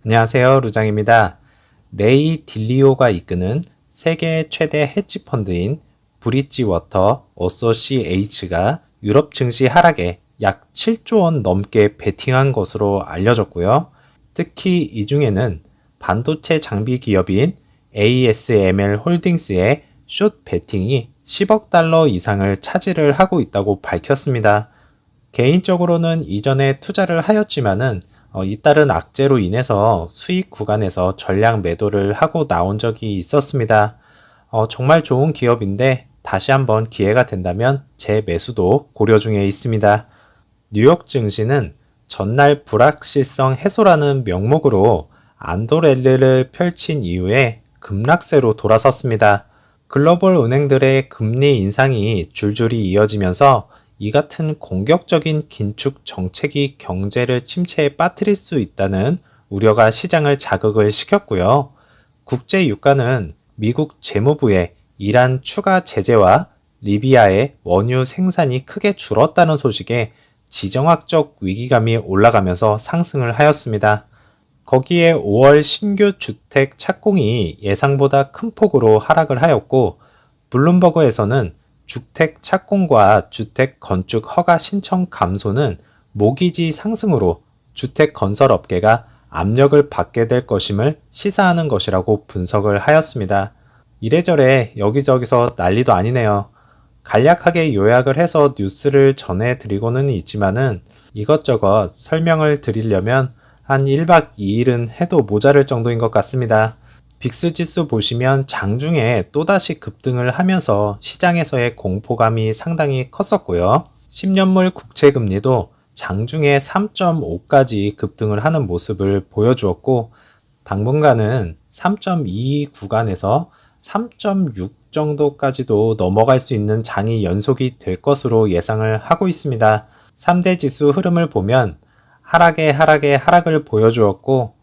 안녕하세요, 루장입니다. 레이 딜리오가 이끄는 세계 최대 헤지 펀드인 브릿지워터 어소시에이츠가 유럽 증시 하락에 약 7조 원 넘게 베팅한 것으로 알려졌고요. 특히 이 중에는 반도체 장비 기업인 ASML 홀딩스의 숏 베팅이 10억 달러 이상을 차지를 하고 있다고 밝혔습니다. 개인적으로는 이전에 투자를 하였지만은 잇따른 악재로 인해서 수익 구간에서 전량 매도를 하고 나온 적이 있었습니다. 정말 좋은 기업인데 다시 한번 기회가 된다면 재매수도 고려 중에 있습니다. 뉴욕 증시는 전날 불확실성 해소라는 명목으로 안도랠리를 펼친 이후에 급락세로 돌아섰습니다. 글로벌 은행들의 금리 인상이 줄줄이 이어지면서 이 같은 공격적인 긴축 정책이 경제를 침체에 빠뜨릴 수 있다는 우려가 시장을 자극을 시켰고요. 국제 유가는 미국 재무부의 이란 추가 제재와 리비아의 원유 생산이 크게 줄었다는 소식에 지정학적 위기감이 올라가면서 상승을 하였습니다. 거기에 5월 신규 주택 착공이 예상보다 큰 폭으로 하락을 하였고, 블룸버그에서는 주택 착공과 주택 건축 허가 신청 감소는 모기지 상승으로 주택 건설 업계가 압력을 받게 될 것임을 시사하는 것이라고 분석을 하였습니다. 이래저래 여기저기서 난리도 아니네요. 간략하게 요약을 해서 뉴스를 전해드리고는 있지만은 이것저것 설명을 드리려면 한 1박 2일은 해도 모자랄 정도인 것 같습니다. 빅스 지수 보시면 장중에 또다시 급등을 하면서 시장에서의 공포감이 상당히 컸었고요. 10년물 국채금리도 장중에 3.5까지 급등을 하는 모습을 보여주었고, 당분간은 3.2 구간에서 3.6 정도까지도 넘어갈 수 있는 장이 연속이 될 것으로 예상을 하고 있습니다. 3대 지수 흐름을 보면 하락을 보여주었고,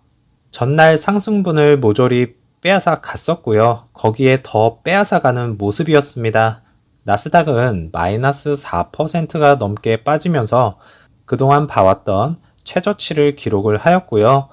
전날 상승분을 모조리 빼앗아 갔었고요. 거기에 더 빼앗아 가는 모습이었습니다. 나스닥은 마이너스 4%가 넘게 빠지면서 그동안 봐왔던 최저치를 기록을 하였고요.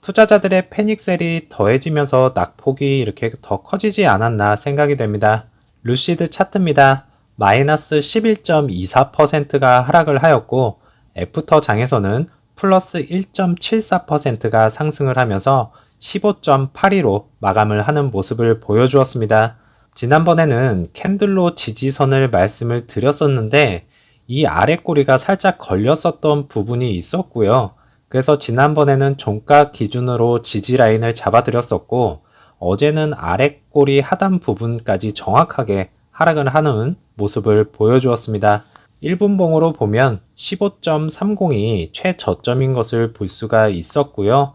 투자자들의 패닉셀이 더해지면서 낙폭이 이렇게 더 커지지 않았나 생각이 됩니다. 루시드 차트입니다. 마이너스 11.24%가 하락을 하였고, 애프터 장에서는 플러스 1.74%가 상승을 하면서 15.82로 마감을 하는 모습을 보여주었습니다. 지난번에는 캔들로 지지선을 말씀을 드렸었는데 이 아래 꼬리가 살짝 걸렸었던 부분이 있었고요. 그래서 지난번에는 종가 기준으로 지지 라인을 잡아드렸었고, 어제는 아래 꼬리 하단 부분까지 정확하게 하락을 하는 모습을 보여주었습니다. 1분봉으로 보면 15.30이 최저점인 것을 볼 수가 있었고요.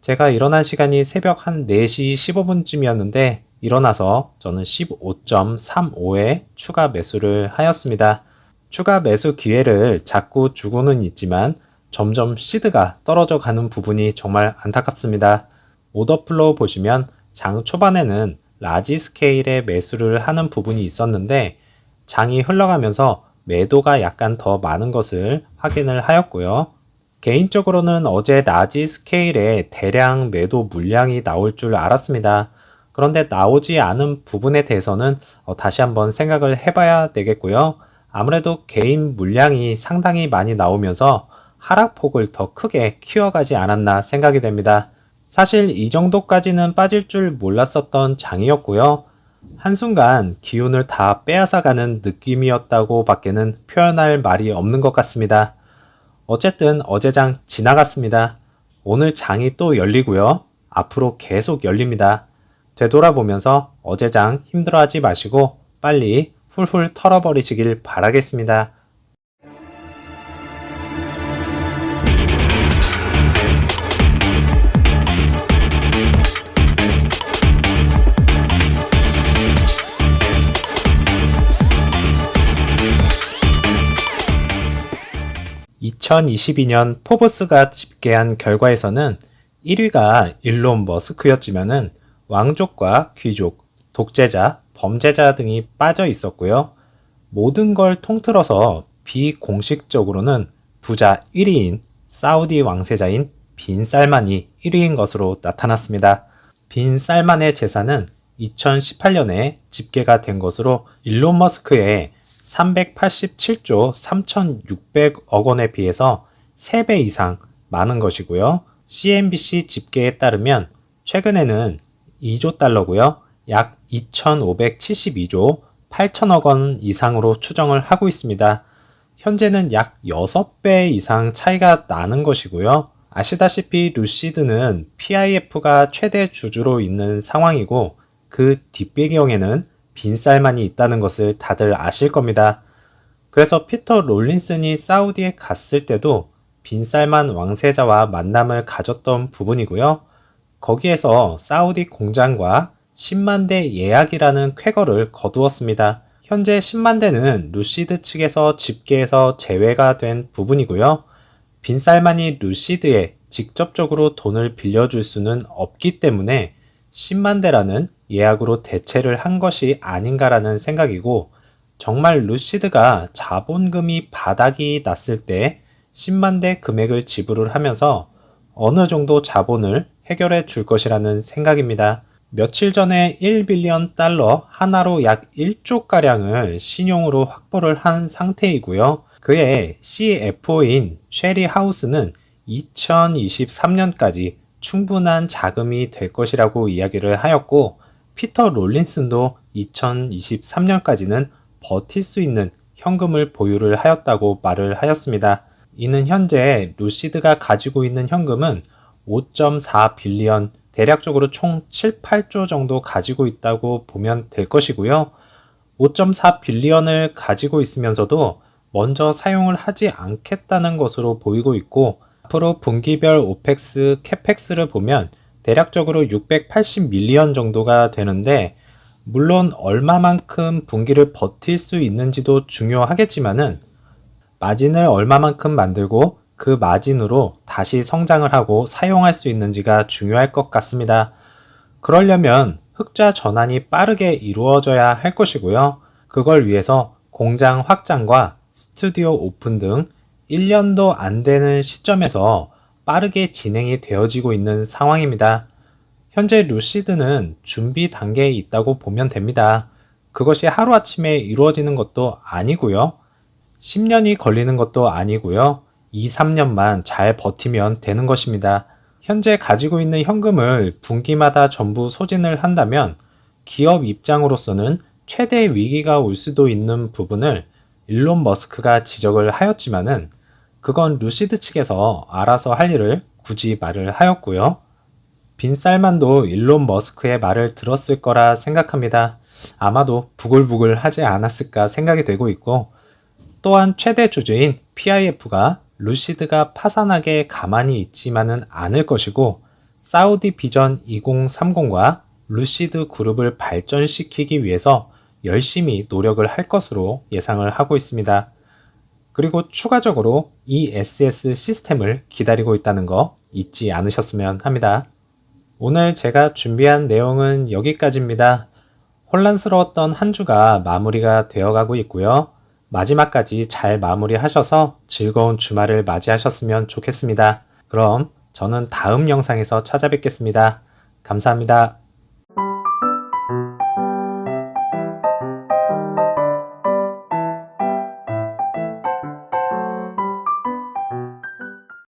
제가 일어난 시간이 새벽 한 4시 15분쯤이었는데 일어나서 저는 15.35에 추가 매수를 하였습니다. 추가 매수 기회를 자꾸 주고는 있지만 점점 시드가 떨어져 가는 부분이 정말 안타깝습니다. 오더 플로우 보시면 장 초반에는 라지 스케일의 매수를 하는 부분이 있었는데 장이 흘러가면서 매도가 약간 더 많은 것을 확인을 하였고요. 개인적으로는 어제 라지 스케일의 대량 매도 물량이 나올 줄 알았습니다. 그런데 나오지 않은 부분에 대해서는 다시 한번 생각을 해봐야 되겠고요. 아무래도 개인 물량이 상당히 많이 나오면서 하락폭을 더 크게 키워가지 않았나 생각이 됩니다. 사실 이 정도까지는 빠질 줄 몰랐었던 장이었고요. 한순간 기운을 다 빼앗아가는 느낌이었다고 밖에는 표현할 말이 없는 것 같습니다. 어쨌든 어제 장 지나갔습니다. 오늘 장이 또 열리고요. 앞으로 계속 열립니다. 되돌아보면서 어제 장 힘들어하지 마시고 빨리 훌훌 털어버리시길 바라겠습니다. 2022년 포브스가 집계한 결과에서는 1위가 일론 머스크였지만은 왕족과 귀족, 독재자, 범죄자 등이 빠져 있었고요. 모든 걸 통틀어서 비공식적으로는 부자 1위인 사우디 왕세자인 빈 살만이 1위인 것으로 나타났습니다. 빈 살만의 재산은 2018년에 집계가 된 것으로 일론 머스크의 387조 3,600억 원에 비해서 3배 이상 많은 것이고요. CNBC 집계에 따르면 최근에는 2조 달러고요. 약 2,572조 8천억 원 이상으로 추정을 하고 있습니다. 현재는 약 6배 이상 차이가 나는 것이고요. 아시다시피 루시드는 PIF가 최대 주주로 있는 상황이고 그 뒷배경에는 빈살만이 있다는 것을 다들 아실 겁니다. 그래서 피터 롤린슨이 사우디에 갔을 때도 빈살만 왕세자와 만남을 가졌던 부분이고요. 거기에서 사우디 공장과 10만 대 예약이라는 쾌거를 거두었습니다. 현재 10만 대는 루시드 측에서 집계에서 제외가 된 부분이고요. 빈살만이 루시드에 직접적으로 돈을 빌려줄 수는 없기 때문에 10만 대라는 예약으로 대체를 한 것이 아닌가라는 생각이고, 정말 루시드가 자본금이 바닥이 났을 때 10만 대 금액을 지불을 하면서 어느 정도 자본을 해결해 줄 것이라는 생각입니다. 며칠 전에 1빌리언 달러 하나로 약 1조가량을 신용으로 확보를 한 상태이고요. 그의 CFO인 쉐리 하우스는 2023년까지 충분한 자금이 될 것이라고 이야기를 하였고, 피터 롤린슨도 2023년까지는 버틸 수 있는 현금을 보유를 하였다고 말을 하였습니다. 이는 현재 루시드가 가지고 있는 현금은 5.4 빌리언, 대략적으로 총 7, 8조 정도 가지고 있다고 보면 될 것이고요. 5.4 빌리언을 가지고 있으면서도 먼저 사용을 하지 않겠다는 것으로 보이고 있고, 앞으로 분기별 오펙스, 캐펙스를 보면 대략적으로 680 밀리언 정도가 되는데, 물론 얼마만큼 분기를 버틸 수 있는지도 중요하겠지만은 마진을 얼마만큼 만들고 그 마진으로 다시 성장을 하고 사용할 수 있는지가 중요할 것 같습니다. 그러려면 흑자 전환이 빠르게 이루어져야 할 것이고요. 그걸 위해서 공장 확장과 스튜디오 오픈 등 1년도 안 되는 시점에서 빠르게 진행이 되어지고 있는 상황입니다. 현재 루시드는 준비 단계에 있다고 보면 됩니다. 그것이 하루아침에 이루어지는 것도 아니고요. 10년이 걸리는 것도 아니고요. 2, 3년만 잘 버티면 되는 것입니다. 현재 가지고 있는 현금을 분기마다 전부 소진을 한다면 기업 입장으로서는 최대 위기가 올 수도 있는 부분을 일론 머스크가 지적을 하였지만은 그건 루시드 측에서 알아서 할 일을 굳이 말을 하였고요. 빈 살만도 일론 머스크의 말을 들었을 거라 생각합니다. 아마도 부글부글 하지 않았을까 생각이 되고 있고, 또한 최대 주주인 PIF가 루시드가 파산하게 가만히 있지만은 않을 것이고, 사우디 비전 2030과 루시드 그룹을 발전시키기 위해서 열심히 노력을 할 것으로 예상을 하고 있습니다. 그리고 추가적으로 ESS 시스템을 기다리고 있다는 거 잊지 않으셨으면 합니다. 오늘 제가 준비한 내용은 여기까지입니다. 혼란스러웠던 한 주가 마무리가 되어가고 있고요. 마지막까지 잘 마무리하셔서 즐거운 주말을 맞이하셨으면 좋겠습니다. 그럼 저는 다음 영상에서 찾아뵙겠습니다. 감사합니다.